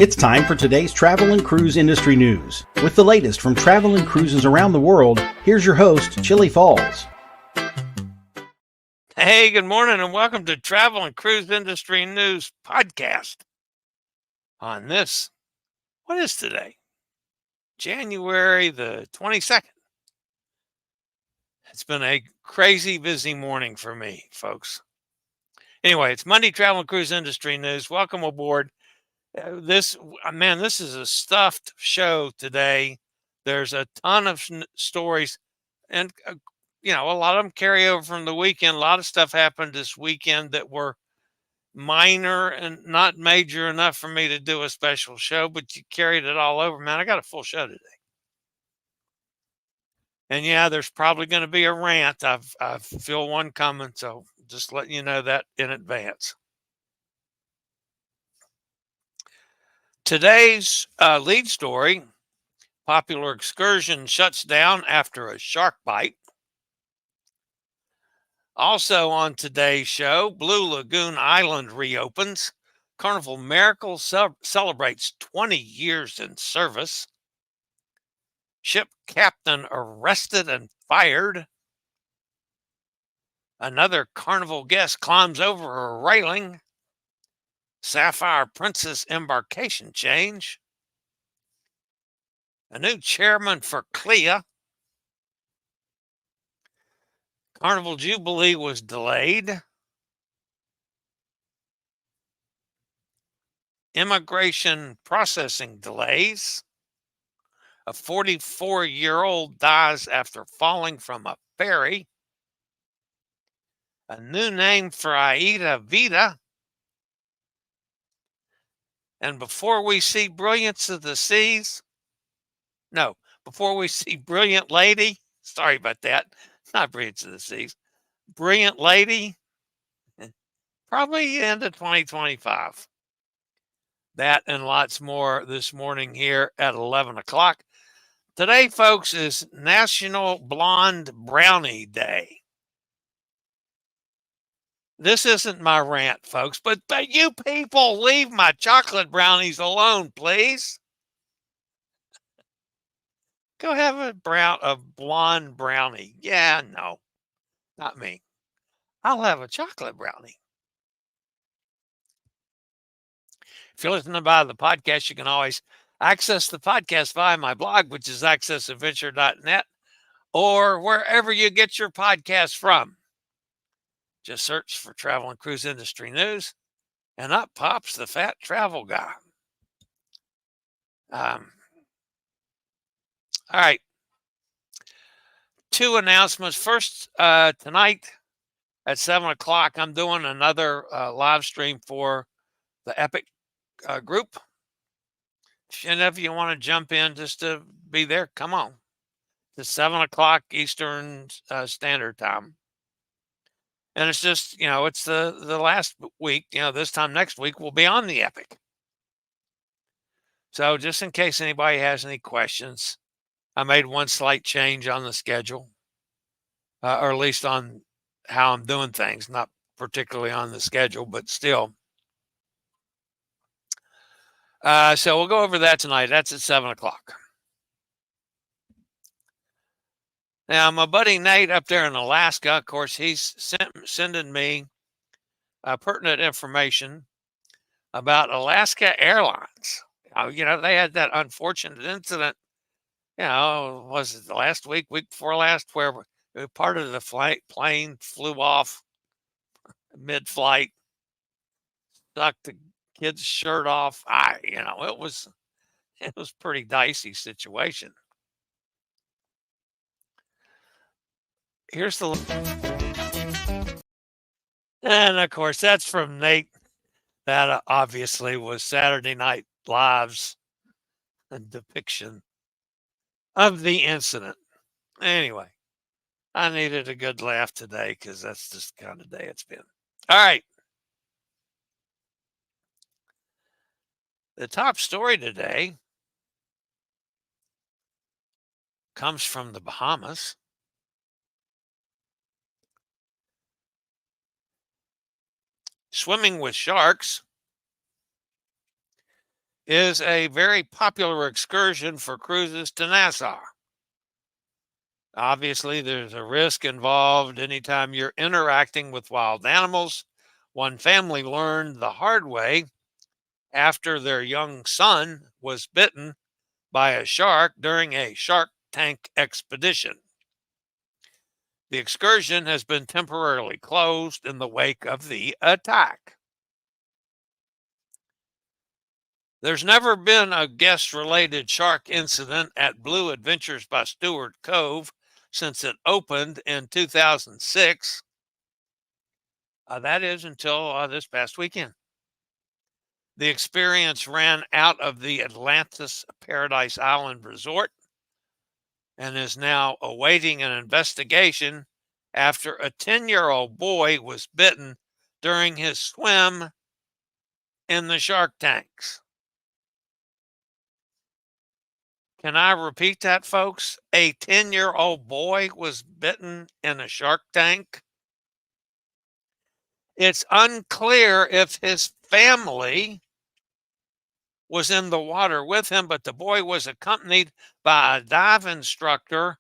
It's time for today's travel and cruise industry news. With the latest from travel and cruises around the world, here's your host, Chillie Falls. Hey, good morning and welcome to Travel and Cruise Industry News Podcast. On this, what is today? January the 22nd. It's been a crazy busy morning for me, folks. Anyway, it's Monday Travel and Cruise Industry News. Welcome aboard. This is a stuffed show today. There's a ton of stories, and a lot of them carry over from the weekend. A lot of stuff happened this weekend that were minor and not major enough for me to do a special show, but you carried it all over. Man, I got a full show today. And yeah, there's probably going to be a rant. I feel one coming, so just letting you know that in advance. Today's lead story, popular excursion shuts down after a shark bite. Also on today's show, Blue Lagoon Island reopens. Carnival Miracle celebrates 20 years in service. Ship captain arrested and fired. Another Carnival guest climbs over a railing. Sapphire Princess embarkation change. A new chairman for CLIA. Carnival Jubilee was delayed. Immigration processing delays. A 44-year-old dies after falling from a ferry. A new name for AIDAVita. And before we see Brilliance of the Seas, before we see Brilliant Lady, sorry about that, not Brilliance of the Seas, Brilliant Lady, probably end of 2025. That and lots more this morning here at 11 o'clock. Today, folks, is National Blonde Brownie Day. This isn't my rant, folks, but you people leave my chocolate brownies alone, please. Go have a blonde brownie. Yeah, no, not me. I'll have a chocolate brownie. If you're listening by the podcast, you can always access the podcast via my blog, which is accessadventure.net, or wherever you get your podcast from. Just search for Travel and Cruise Industry News, and up pops the Fat Travel Guy. All right. Two announcements. First, tonight at 7 o'clock, I'm doing another live stream for the Epic group. If you want to jump in just to be there, come on. It's 7 o'clock Eastern Standard Time. And it's just, it's the last week. This time next week we'll be on the Epic. So just in case anybody has any questions, I made one slight change on the schedule, or at least on how I'm doing things, not particularly on the schedule, but still. So we'll go over that tonight. That's at 7 o'clock. Now, my buddy Nate up there in Alaska, of course, he's sending me pertinent information about Alaska Airlines. They had that unfortunate incident, was it the last week before last, where part of the plane flew off mid-flight, sucked the kid's shirt off. It was pretty dicey situation. Here's and of course that's from Nate. That obviously was Saturday Night Live's depiction of the incident. Anyway, I needed a good laugh today because that's just the kind of day it's been. All right. The top story today comes from the Bahamas. Swimming with sharks. is a very popular excursion for cruises to Nassau. Obviously, there's a risk involved anytime you're interacting with wild animals. One family learned the hard way after their young son was bitten by a shark during a shark tank expedition. The excursion has been temporarily closed in the wake of the attack. There's never been a guest-related shark incident at Blue Adventures by Stuart Cove since it opened in 2006. That is until this past weekend. The experience ran out of the Atlantis Paradise Island Resort and is now awaiting an investigation after a 10-year-old boy was bitten during his swim in the shark tanks. Can I repeat that, folks? A 10-year-old boy was bitten in a shark tank. It's unclear if his family was in the water with him, but the boy was accompanied by a dive instructor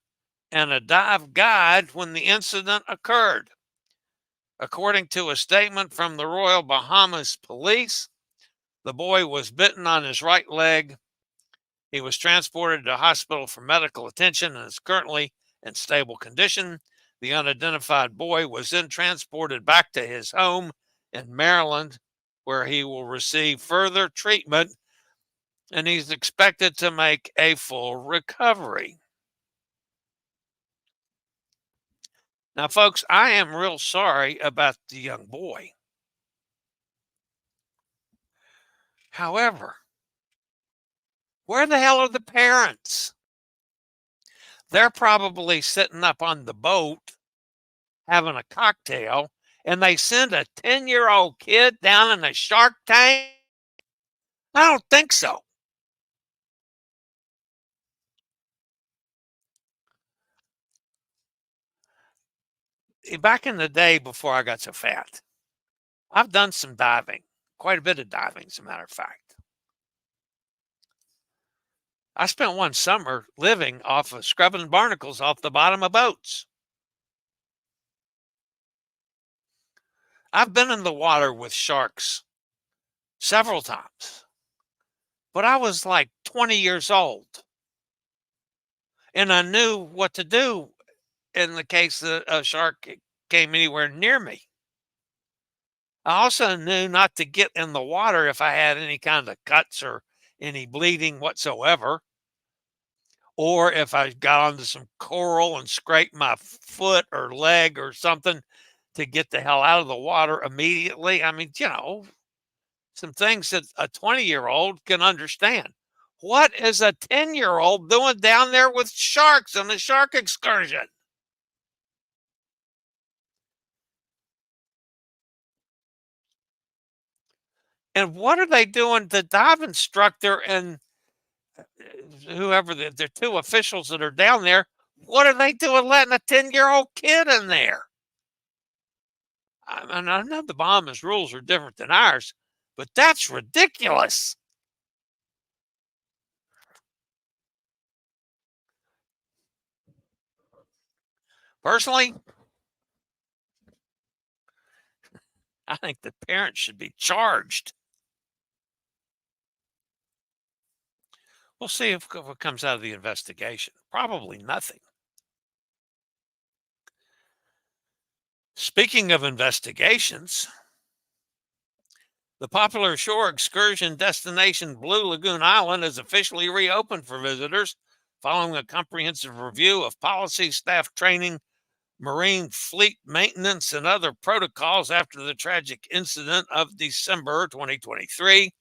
and a dive guide when the incident occurred. According to a statement from the Royal Bahamas Police, the boy was bitten on his right leg. He was transported to hospital for medical attention and is currently in stable condition. The unidentified boy was then transported back to his home in Maryland, where he will receive further treatment, and he's expected to make a full recovery. Now, folks, I am real sorry about the young boy. However, where the hell are the parents? They're probably sitting up on the boat having a cocktail, and they send a 10-year-old kid down in a shark tank? I don't think so. Back in the day before I got so fat, I've done some diving, quite a bit of diving, as a matter of fact. I spent one summer living off of scrubbing barnacles off the bottom of boats. I've been in the water with sharks several times, but I was like 20 years old, and I knew what to do in the case that a shark came anywhere near me. I also knew not to get in the water if I had any kind of cuts or any bleeding whatsoever, or if I got onto some coral and scraped my foot or leg or something, to get the hell out of the water immediately. I mean, some things that a 20-year-old can understand. What is a 10-year-old doing down there with sharks on a shark excursion? And what are they doing? The dive instructor and whoever the two officials that are down there, what are they doing letting a 10-year-old kid in there? I mean, I know the Bahamas rules are different than ours, but that's ridiculous. Personally, I think the parents should be charged. We'll see if what comes out of the investigation. Probably nothing. Speaking of investigations, the popular shore excursion destination Blue Lagoon Island is officially reopened for visitors following a comprehensive review of policy, staff training, marine fleet maintenance, and other protocols after the tragic incident of December 2023.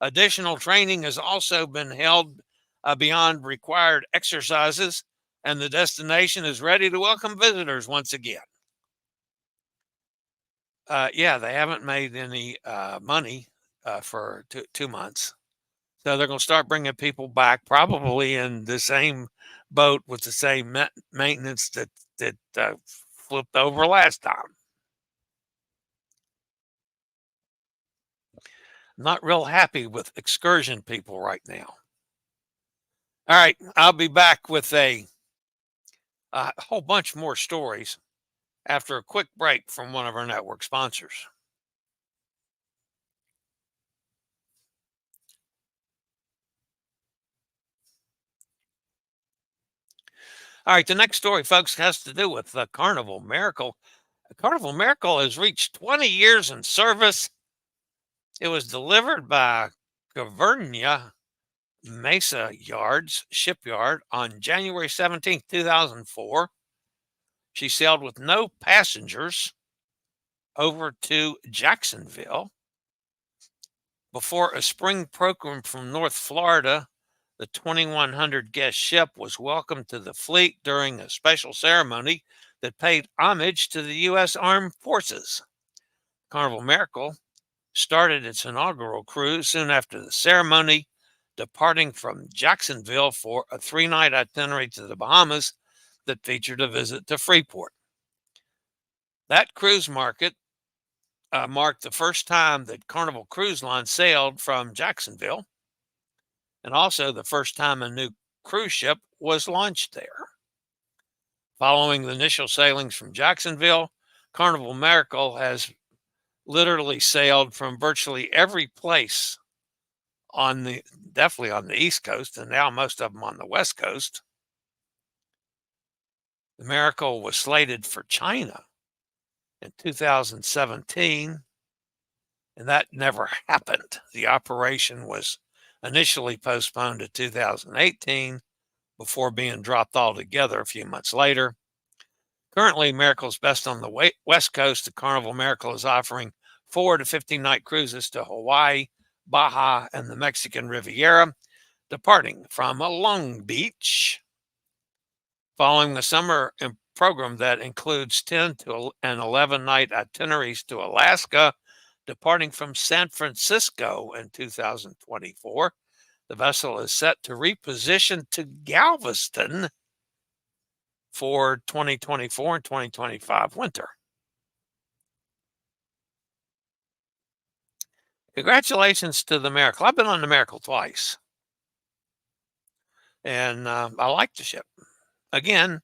Additional training has also been held beyond required exercises, and the destination is ready to welcome visitors once again. Yeah, they haven't made any money for 2 months. So they're going to start bringing people back, probably in the same boat with the same maintenance that flipped over last time. not real happy with Excursion people right now. All right, I'll be back with a whole bunch more stories after a quick break from one of our network sponsors. All right, the next story, folks, has to do with the Carnival Miracle. The Carnival Miracle has reached 20 years in service. It was delivered by Governia Mesa Yards Shipyard on January 17, 2004. She sailed with no passengers over to Jacksonville before a spring program from North Florida. The 2,100 guest ship was welcomed to the fleet during a special ceremony that paid homage to the U.S. Armed Forces. Carnival Miracle started its inaugural cruise soon after the ceremony, departing from Jacksonville for a 3-night itinerary to the Bahamas that featured a visit to Freeport. That cruise marked the first time that Carnival Cruise Line sailed from Jacksonville, and also the first time a new cruise ship was launched there. Following the initial sailings from Jacksonville, Carnival Miracle has literally sailed from virtually every place definitely on the East Coast, and now most of them on the West Coast. The Miracle was slated for China in 2017, and that never happened. The operation was initially postponed to 2018 before being dropped altogether a few months later. Currently, Miracle's based on the West Coast. The Carnival Miracle is offering 4 to 15-night cruises to Hawaii, Baja, and the Mexican Riviera, departing from Long Beach. Following the summer program that includes 10 to 11-night itineraries to Alaska, departing from San Francisco in 2024, the vessel is set to reposition to Galveston for 2024 and 2025 winter. Congratulations to the Miracle. I've been on the Miracle twice, and I like the ship. Again,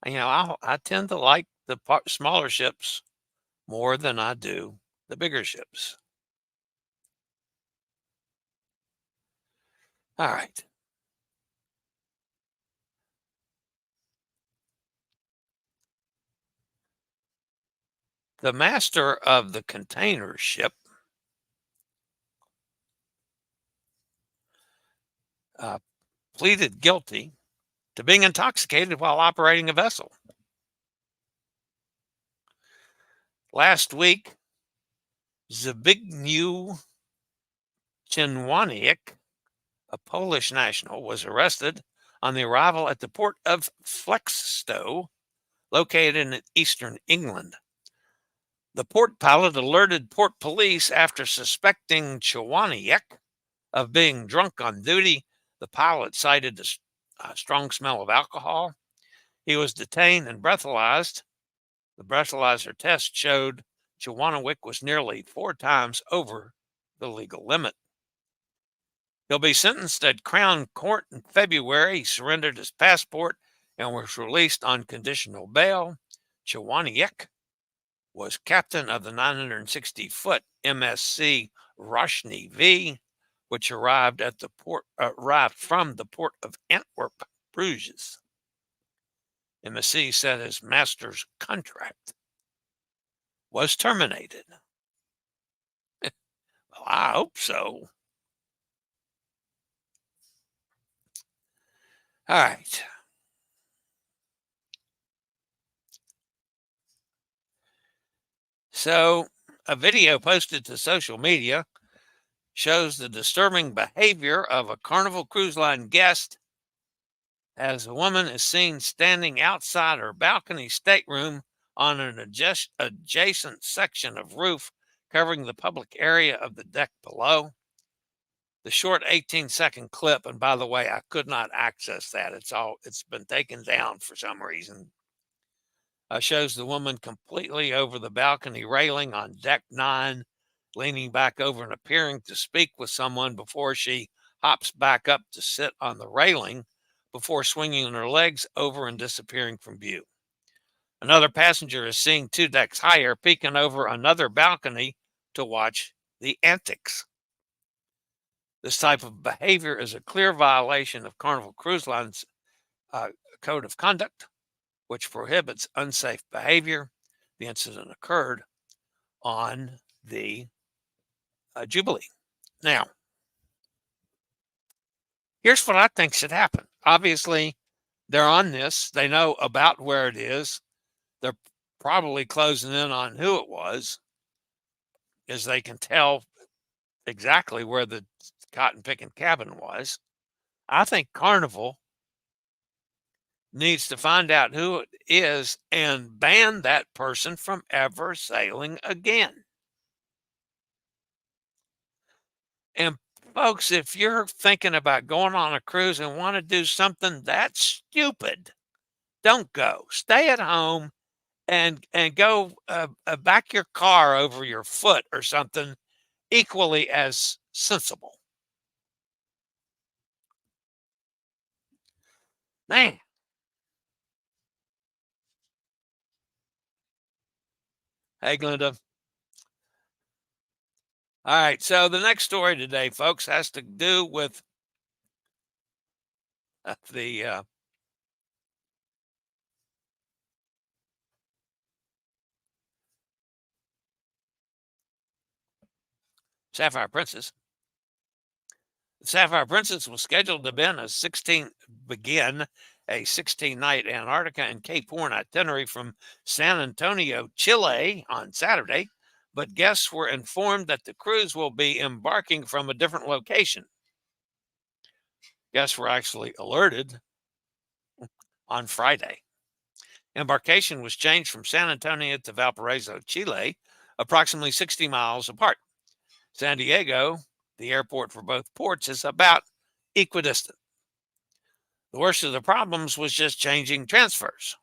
I tend to like the smaller ships more than I do the bigger ships. All right. The master of the container ship pleaded guilty to being intoxicated while operating a vessel. Last week, Zbigniew Chinwaniak, a Polish national, was arrested on the arrival at the port of Felixstowe, located in eastern England. The port pilot alerted port police after suspecting Chwaniak of being drunk on duty. The pilot cited a strong smell of alcohol. He was detained and breathalyzed. The breathalyzer test showed Chwaniak was nearly 4 times over the legal limit. He'll be sentenced at Crown Court in February. He surrendered his passport and was released on conditional bail. Chwaniak was captain of the 960-foot MSC Roshni V, which arrived from the port of Antwerp, Bruges. MSC said his master's contract was terminated. Well, I hope so. All right. So, a video posted to social media shows the disturbing behavior of a Carnival Cruise Line guest as a woman is seen standing outside her balcony stateroom on an adjacent section of roof covering the public area of the deck below. The short 18-second clip, and by the way, I could not access that. It's been taken down for some reason. Shows the woman completely over the balcony railing on deck 9 leaning back over and appearing to speak with someone before she hops back up to sit on the railing before swinging her legs over and disappearing from view. Another passenger is seen 2 decks higher, peeking over another balcony to watch the antics. This type of behavior is a clear violation of Carnival Cruise Line's code of conduct, which prohibits unsafe behavior. The incident occurred on the Jubilee. Now, here's what I think should happen. Obviously, they're on this. They know about where it is. They're probably closing in on who it was, as they can tell exactly where the cotton picking cabin was. I think Carnival needs to find out who it is and ban that person from ever sailing again. And folks, if you're thinking about going on a cruise and want to do something that stupid, don't go. Stay at home and go back your car over your foot or something equally as sensible. Man. Hey, Glenda. All right, so the next story today, folks, has to do with the Sapphire Princess. The Sapphire Princess was scheduled to begin a 16-night Antarctica and Cape Horn itinerary from San Antonio, Chile on Saturday, but guests were informed that the cruise will be embarking from a different location. Guests were actually alerted on Friday. Embarkation was changed from San Antonio to Valparaiso, Chile, approximately 60 miles apart. San Diego, the airport for both ports, is about equidistant. The worst of the problems was just changing transfers.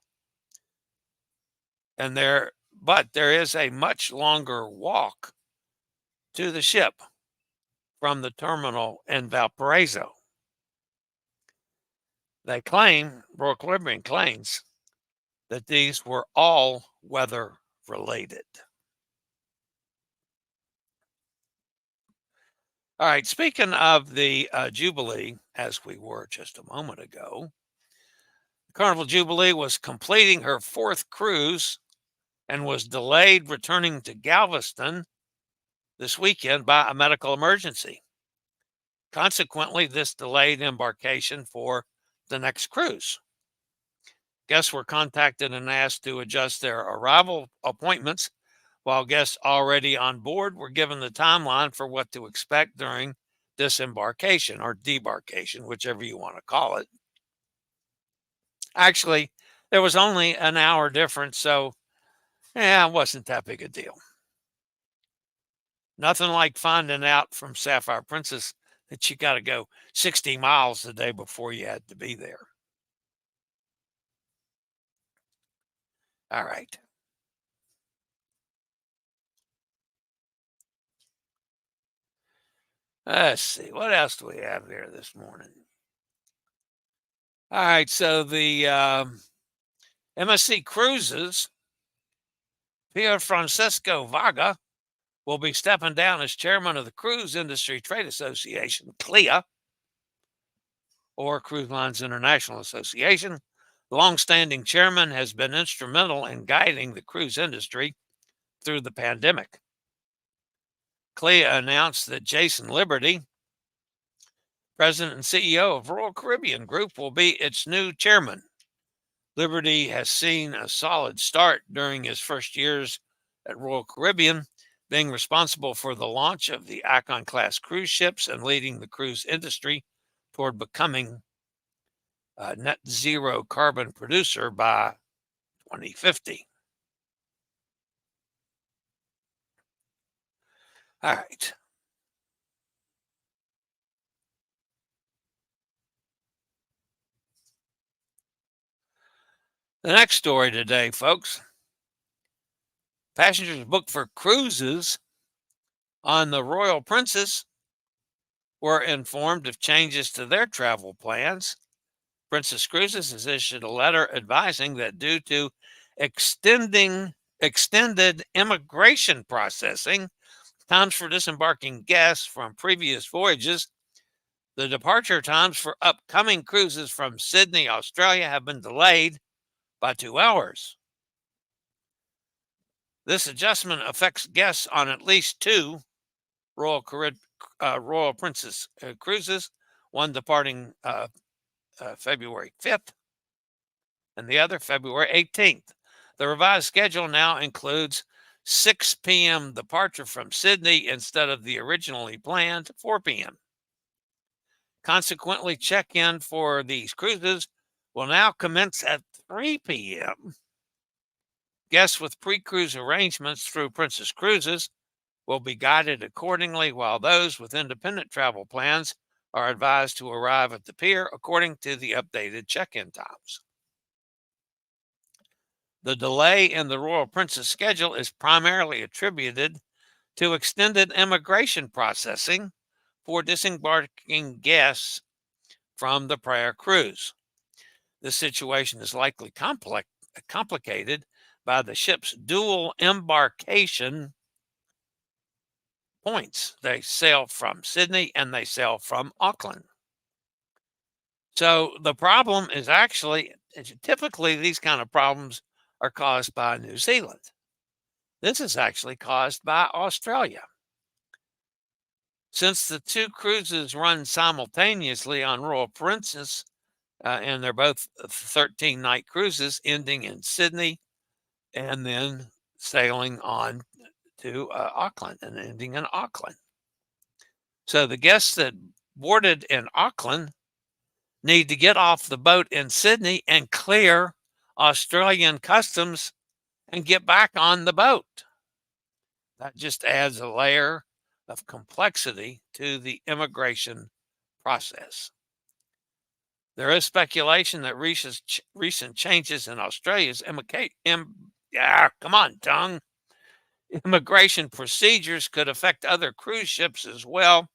But there is a much longer walk to the ship from the terminal in Valparaiso. They claim, Royal Caribbean claims, that these were all weather related. All right, speaking of the Jubilee, as we were just a moment ago, Carnival Jubilee was completing her 4th cruise and was delayed returning to Galveston this weekend by a medical emergency. Consequently, this delayed embarkation for the next cruise. Guests were contacted and asked to adjust their arrival appointments, while guests already on board were given the timeline for what to expect during disembarkation or debarkation, whichever you want to call it. Actually, there was only an hour difference, so it wasn't that big a deal. Nothing like finding out from Sapphire Princess that you got to go 60 miles the day before you had to be there. All right. Let's see. What else do we have here this morning? All right. So the MSC Cruises, Pier Francesco Vaga, will be stepping down as chairman of the Cruise Industry Trade Association, CLIA, or Cruise Lines International Association. The longstanding chairman has been instrumental in guiding the cruise industry through the pandemic. CLIA announced that Jason Liberty, president and CEO of Royal Caribbean Group, will be its new chairman. Liberty has seen a solid start during his first years at Royal Caribbean, being responsible for the launch of the Icon-class cruise ships and leading the cruise industry toward becoming a net zero carbon producer by 2050. All right. The next story today, folks. Passengers booked for cruises On the Royal Princess were informed of changes to their travel plans. Princess Cruises has issued a letter advising that due to extended immigration processing times for disembarking guests from previous voyages, the departure times for upcoming cruises from Sydney, Australia have been delayed by 2 hours. This adjustment affects guests on at least 2 Royal Princess cruises, one departing February 5th and the other February 18th. The revised schedule now includes 6 p.m. departure from Sydney instead of the originally planned 4 p.m. Consequently, check-in for these cruises will now commence at 3 p.m. Guests with pre-cruise arrangements through Princess Cruises will be guided accordingly, while those with independent travel plans are advised to arrive at the pier according to the updated check-in times. The delay in the Royal Princess schedule is primarily attributed to extended immigration processing for disembarking guests from the prior cruise. This situation is likely complicated by the ship's dual embarkation points. They sail from Sydney and they sail from Auckland. So the problem is actually, typically these kind of problems are caused by New Zealand. This is actually caused by Australia. Since the 2 cruises run simultaneously on Royal Princess, and they're both 13-night cruises ending in Sydney and then sailing on to Auckland and ending in Auckland. So the guests that boarded in Auckland need to get off the boat in Sydney and clear Australian customs and get back on the boat. That just adds a layer of complexity to the immigration process. There is speculation that recent changes in Australia's immigration procedures could affect other cruise ships as well.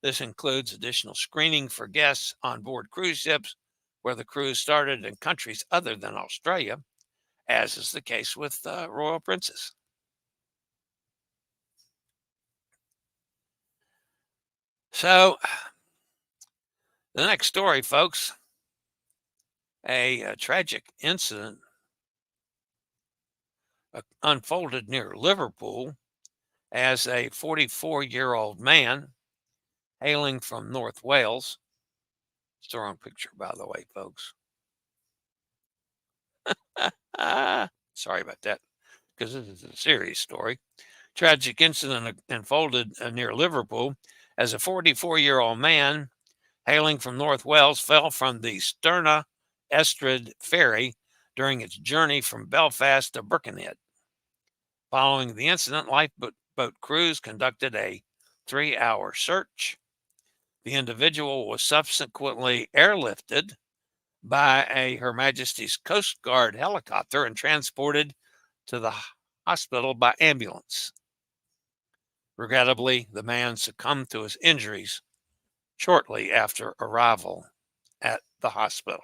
This includes additional screening for guests on board cruise ships where the cruise started in countries other than Australia, as is the case with Royal Princess. So, the next story, folks, a tragic incident unfolded near Liverpool as a 44-year-old man hailing from North Wales. It's the wrong picture, by the way, folks. Sorry about that, because this is a serious story. Tragic incident unfolded near Liverpool as a 44-year-old man hailing from North Wales fell from the Sterna Estrad ferry during its journey from Belfast to Birkenhead. Following the incident, lifeboat crews conducted a 3-hour search. The individual was subsequently airlifted by a Her Majesty's Coast Guard helicopter and transported to the hospital by ambulance. Regrettably, the man succumbed to his injuries shortly after arrival at the hospital.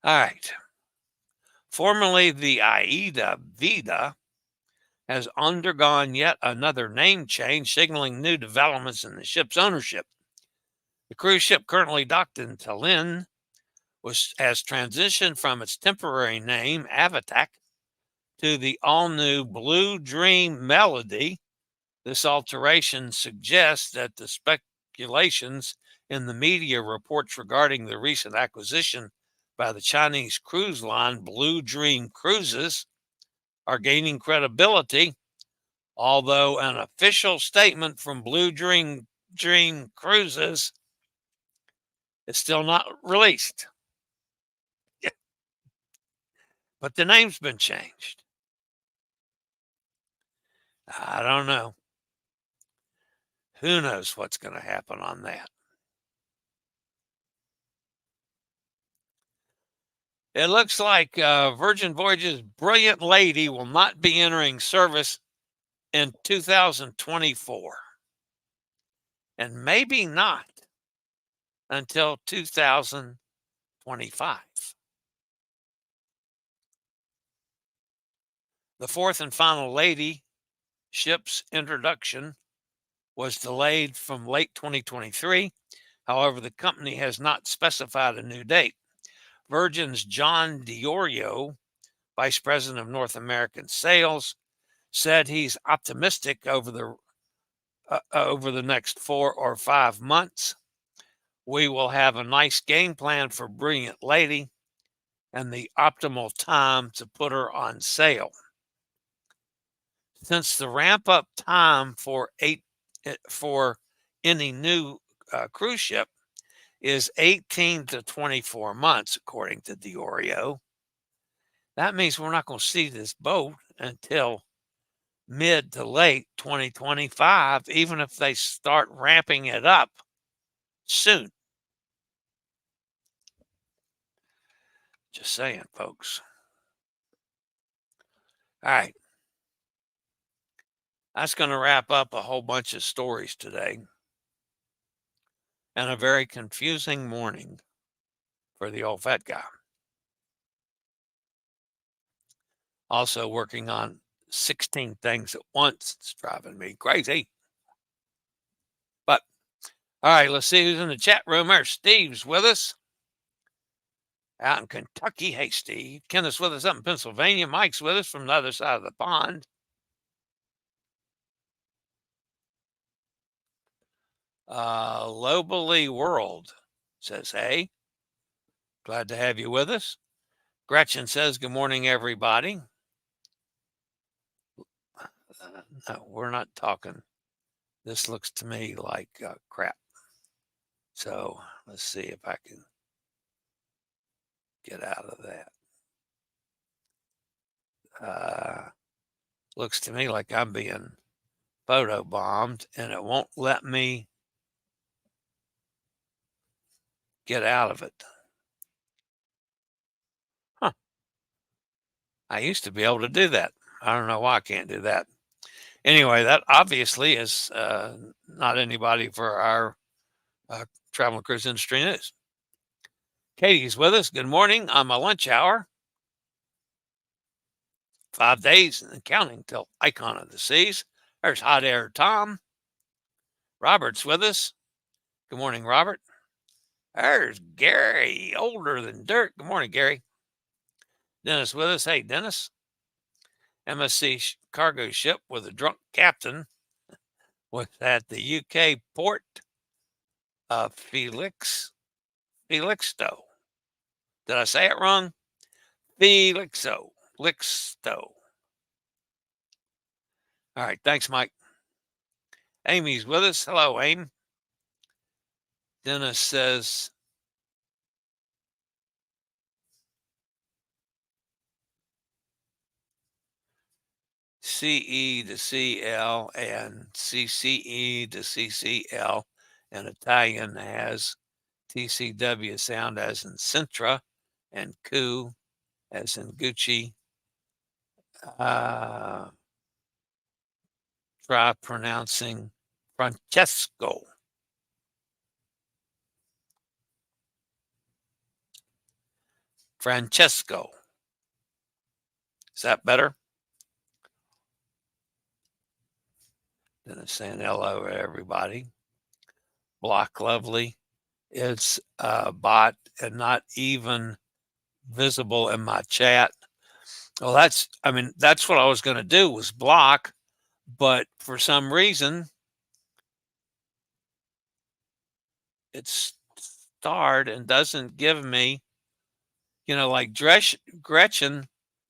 All right. Formerly the AIDAVita has undergone yet another name change, signaling new developments in the ship's ownership. The cruise ship currently docked in Tallinn has transitioned from its temporary name, Avatak, to the all-new Blue Dream Melody. This alteration suggests that the speculations in the media reports regarding the recent acquisition by the Chinese cruise line Blue Dream Cruises are gaining credibility, although an official statement from Blue Dream Cruises is still not released. But the name's been changed. I don't know. Who knows what's going to happen on that? It looks like Virgin Voyages Brilliant Lady will not be entering service in 2024. And maybe not until 2025. The fourth and final Lady ship's introduction was delayed from late 2023. However, the company has not specified a new date. Virgin's John DiOrio, Vice President of North American Sales, said he's optimistic over the next 4 or 5 months. We will have a nice game plan for Brilliant Lady and the optimal time to put her on sale. Since the ramp-up time for any new cruise ship is 18 to 24 months, according to DiOrio, that means we're not going to see this boat until mid to late 2025, even if they start ramping it up soon. Just saying, folks. All right. That's going to wrap up a whole bunch of stories today. And a very confusing morning for the old fat guy. Also working on 16 things at once. It's driving me crazy. But, all right, let's see who's in the chat room. There's Steve's with us out in Kentucky. Hey, Steve. Kenneth's with us up in Pennsylvania. Mike's with us from the other side of the pond. Jubilee World says, hey, glad to have you with us. Gretchen says, good morning, everybody. No, we're not talking. This looks to me like crap. So let's see if I can get out of that. Looks to me like I'm being photobombed, and it won't let me get out of it. Huh. I used to be able to do that. I don't know why I can't do that. Anyway, that obviously is not anybody for our travel and cruise industry news. Katie's with us. Good morning on my lunch hour. 5 days and counting till Icon of the Seas. There's Hot Air Tom. Robert's with us. Good morning, Robert. There's Gary, older than dirt. Good morning, Gary. Dennis with us. Hey, Dennis. MSC cargo ship with a drunk captain was at the UK port of Felixstowe. Did I say it wrong? Felixstowe. All right, thanks, Mike. Amy's with us. Hello, Amy. Dennis says, CE to CL and CCE to CCL, and Italian has TCW sound as in Centra and Q as in Gucci. Try pronouncing Francesco. Francesco. Is that better? Then it's saying hello to everybody. Block Lovely. It's a bot and not even visible in my chat. Well, that's what I was going to do was block, but for some reason it's starred and doesn't give me, like Gretchen,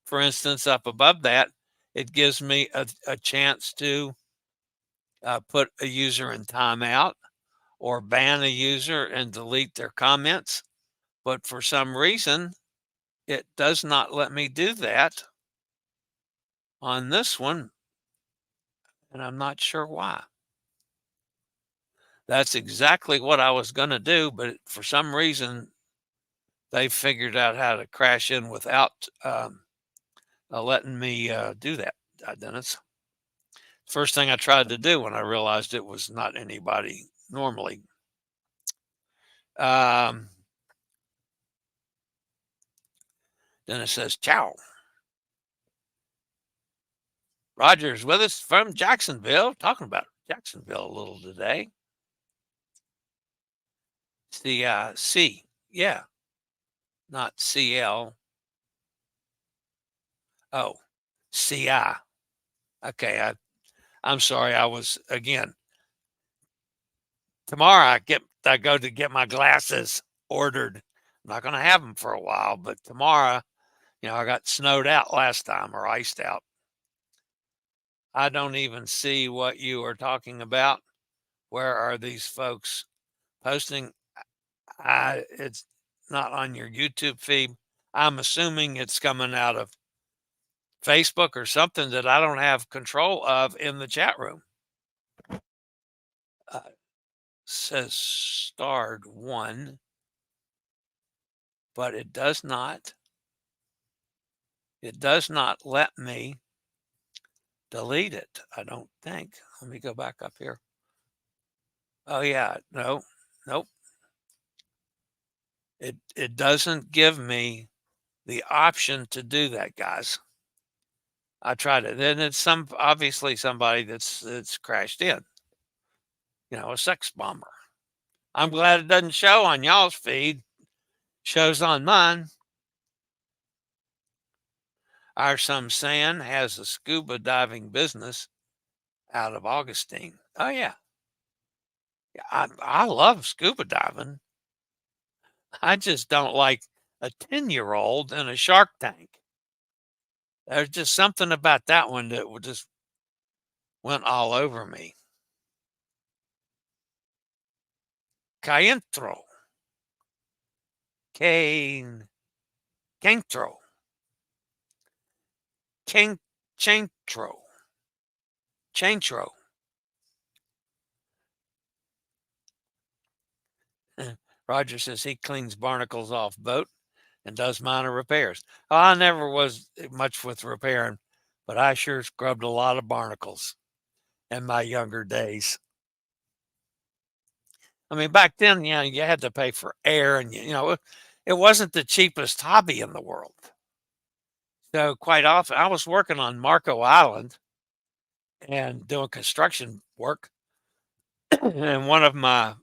for instance, up above that, it gives me a chance to put a user in timeout or ban a user and delete their comments. But for some reason, it does not let me do that on this one. And I'm not sure why. That's exactly what I was going to do. But for some reason, they figured out how to crash in without letting me do that, Dennis. First thing I tried to do when I realized it was not anybody normally. Dennis says, ciao. Roger's with us from Jacksonville, talking about Jacksonville a little today. C, yeah, not CL. Oh, CI. Okay, I'm sorry. I was again. Tomorrow I go to get my glasses ordered. I'm not going to have them for a while, but tomorrow, I got snowed out last time or iced out. I don't even see what you are talking about. Where are these folks posting? It's not on your YouTube feed. I'm assuming it's coming out of Facebook or something that I don't have control of in the chat room. Says starred one, but it does not let me delete it, I don't think. Let me go back up here. Oh yeah, no, nope. It doesn't give me the option to do that, guys. I tried it. And it's obviously somebody that's crashed in. A sex bomber. I'm glad it doesn't show on y'all's feed. Shows on mine. Our son Sam has a scuba diving business out of Augustine. Oh yeah. I love scuba diving. I just don't like a 10-year-old in a shark tank. There's just something about that one that just went all over me. Caentro. Caentro. Chaintro. Roger says he cleans barnacles off boat and does minor repairs. Oh, I never was much with repairing, but I sure scrubbed a lot of barnacles in my younger days. I mean, back then, you had to pay for air, and it wasn't the cheapest hobby in the world. So quite often, I was working on Marco Island and doing construction work, and one of my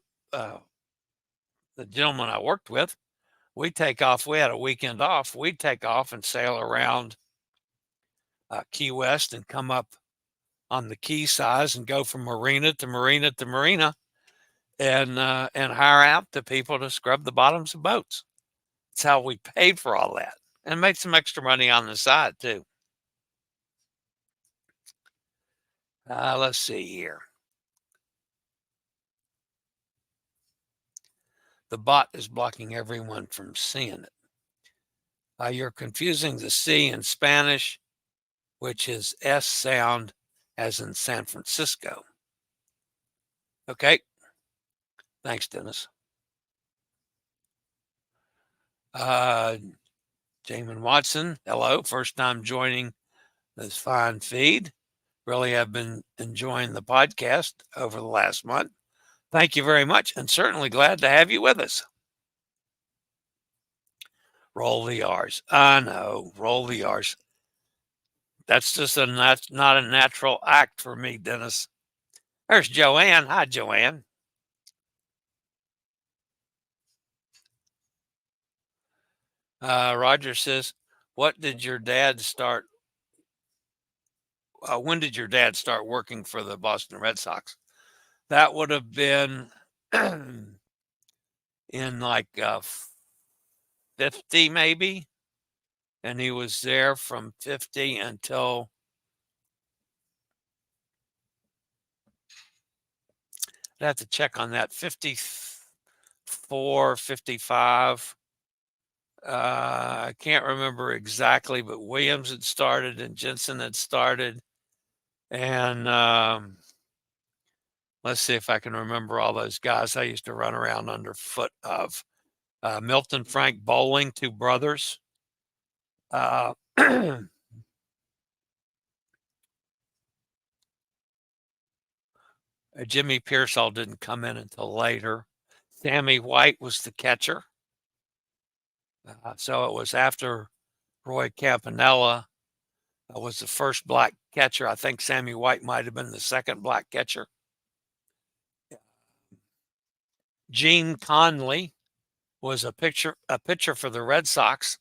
the gentleman I worked with, we'd take off. We had a weekend off. We'd take off and sail around Key West and come up on the quay size and go from marina to marina to marina and hire out the people to scrub the bottoms of boats. That's how we paid for all that and made some extra money on the side too. Let's see here. The bot is blocking everyone from seeing it. You're confusing the C in Spanish, which is S sound as in San Francisco. Okay. Thanks, Dennis. Jamin Watson, hello. First time joining this fine feed. Really have been enjoying the podcast over the last month. Thank you very much, and certainly glad to have you with us. Roll the R's. I know, roll the R's. That's just not a natural act for me, Dennis. There's Joanne. Hi, Joanne. Roger says, when did your dad start working for the Boston Red Sox? That would have been in like 50 maybe. And he was there from 50 until I'd have to check on that, 54, 55. I can't remember exactly, but Williams had started and Jensen had started. And let's see if I can remember all those guys I used to run around underfoot of. Milton Frank Bowling, two brothers. Jimmy Pearsall didn't come in until later. Sammy White was the catcher. So it was after Roy Campanella was the first black catcher. I think Sammy White might have been the second black catcher. Gene Conley was a pitcher for the Red Sox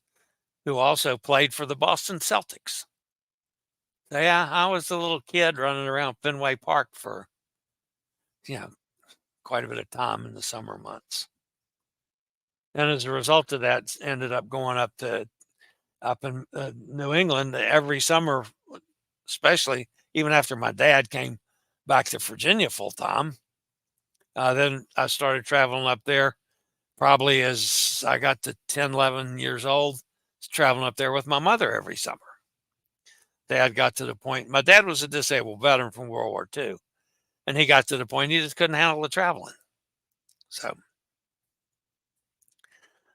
who also played for the Boston Celtics. So yeah, I was a little kid running around Fenway Park for, quite a bit of time in the summer months. And as a result of that, ended up going up in New England every summer, especially even after my dad came back to Virginia full time. Then I started traveling up there probably as I got to 10, 11 years old, traveling up there with my mother every summer. Dad got to the point, my dad was a disabled veteran from World War II, and he got to the point he just couldn't handle the traveling. So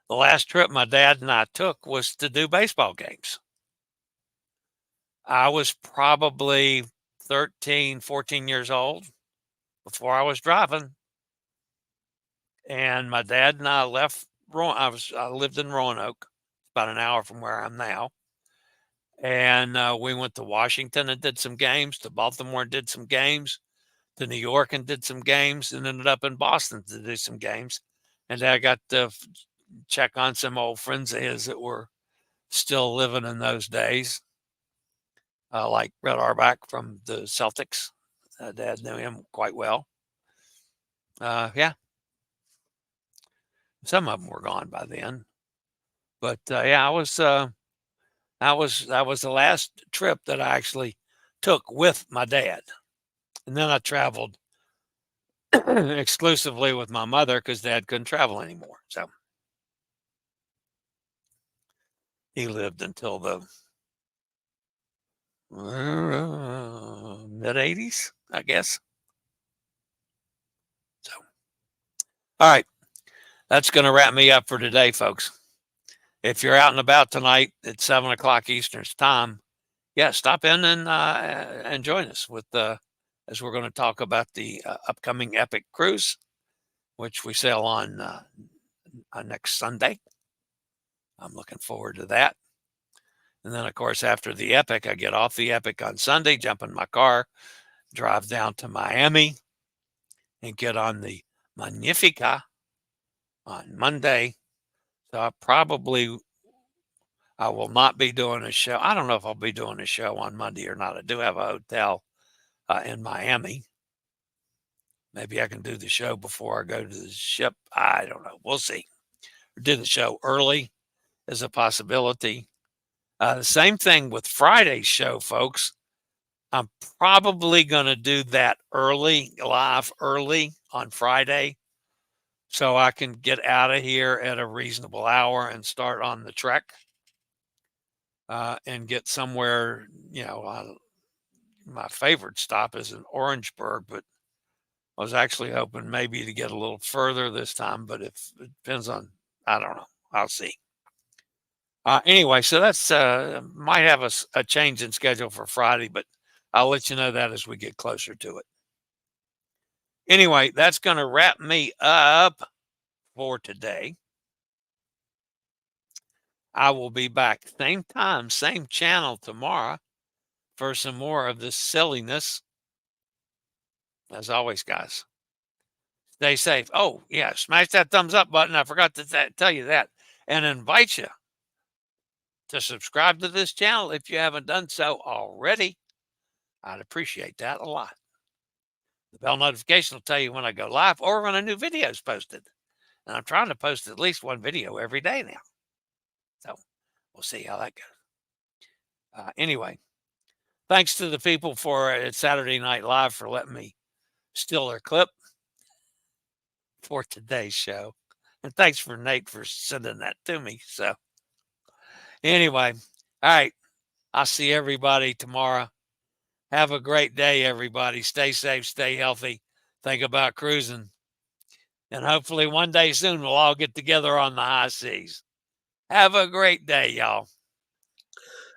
the last trip my dad and I took was to do baseball games. I was probably 13, 14 years old before I was driving. And my dad and I left. I lived in Roanoke, about an hour from where I'm now. And we went to Washington and did some games, to Baltimore and did some games, to New York and did some games, and ended up in Boston to do some games. And I got to check on some old friends of his that were still living in those days, like Red Auerbach from the Celtics. Dad knew him quite well. Yeah. Some of them were gone by then. But yeah, that was the last trip that I actually took with my dad. And then I traveled exclusively with my mother because Dad couldn't travel anymore. So he lived until the mid 80s, I guess. So, all right, that's going to wrap me up for today, folks. If you're out and about tonight at 7 o'clock Eastern time, yeah, stop in and join us with as we're going to talk about the upcoming Epic cruise, which we sail on next Sunday. I'm looking forward to that. And then, of course, after the Epic, I get off the Epic on Sunday, jump in my car, drive down to Miami, and get on the Magnifica on Monday. So I will not be doing a show. I don't know if I'll be doing a show on Monday or not. I do have a hotel in Miami. Maybe I can do the show before I go to the ship. I don't know. We'll see. Do the show early is a possibility. The same thing with Friday's show, folks. I'm probably going to do that live early on Friday, so I can get out of here at a reasonable hour and start on the trek and get somewhere. My favorite stop is in Orangeburg, but I was actually hoping maybe to get a little further this time, but if it depends on, I don't know. I'll see. Anyway, so that's might have a change in schedule for Friday, but I'll let you know that as we get closer to it. Anyway, that's going to wrap me up for today. I will be back same time, same channel tomorrow for some more of this silliness. As always, guys, stay safe. Oh, yeah, smash that thumbs up button. I forgot to tell you that, and invite you to subscribe to this channel if you haven't done so already. I'd appreciate that a lot. The bell notification will tell you when I go live or when a new video is posted. And I'm trying to post at least one video every day now. So we'll see how that goes. Anyway, thanks to the people at Saturday Night Live for letting me steal their clip for today's show. And thanks for Nate for sending that to me. So anyway, all right. I'll see everybody tomorrow. Have a great day, everybody. Stay safe, stay healthy. Think about cruising. And hopefully one day soon we'll all get together on the high seas. Have a great day, y'all.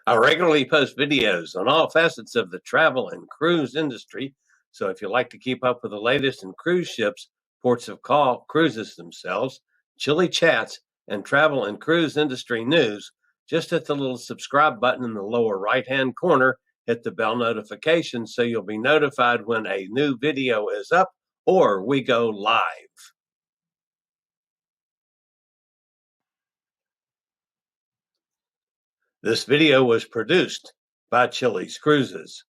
I regularly post videos on all facets of the travel and cruise industry. So if you like to keep up with the latest in cruise ships, ports of call, cruises themselves, Chillie chats, and travel and cruise industry news, just hit the little subscribe button in the lower right-hand corner, hit the bell notification so you'll be notified when a new video is up or we go live. This video was produced by Chillie's Cruises.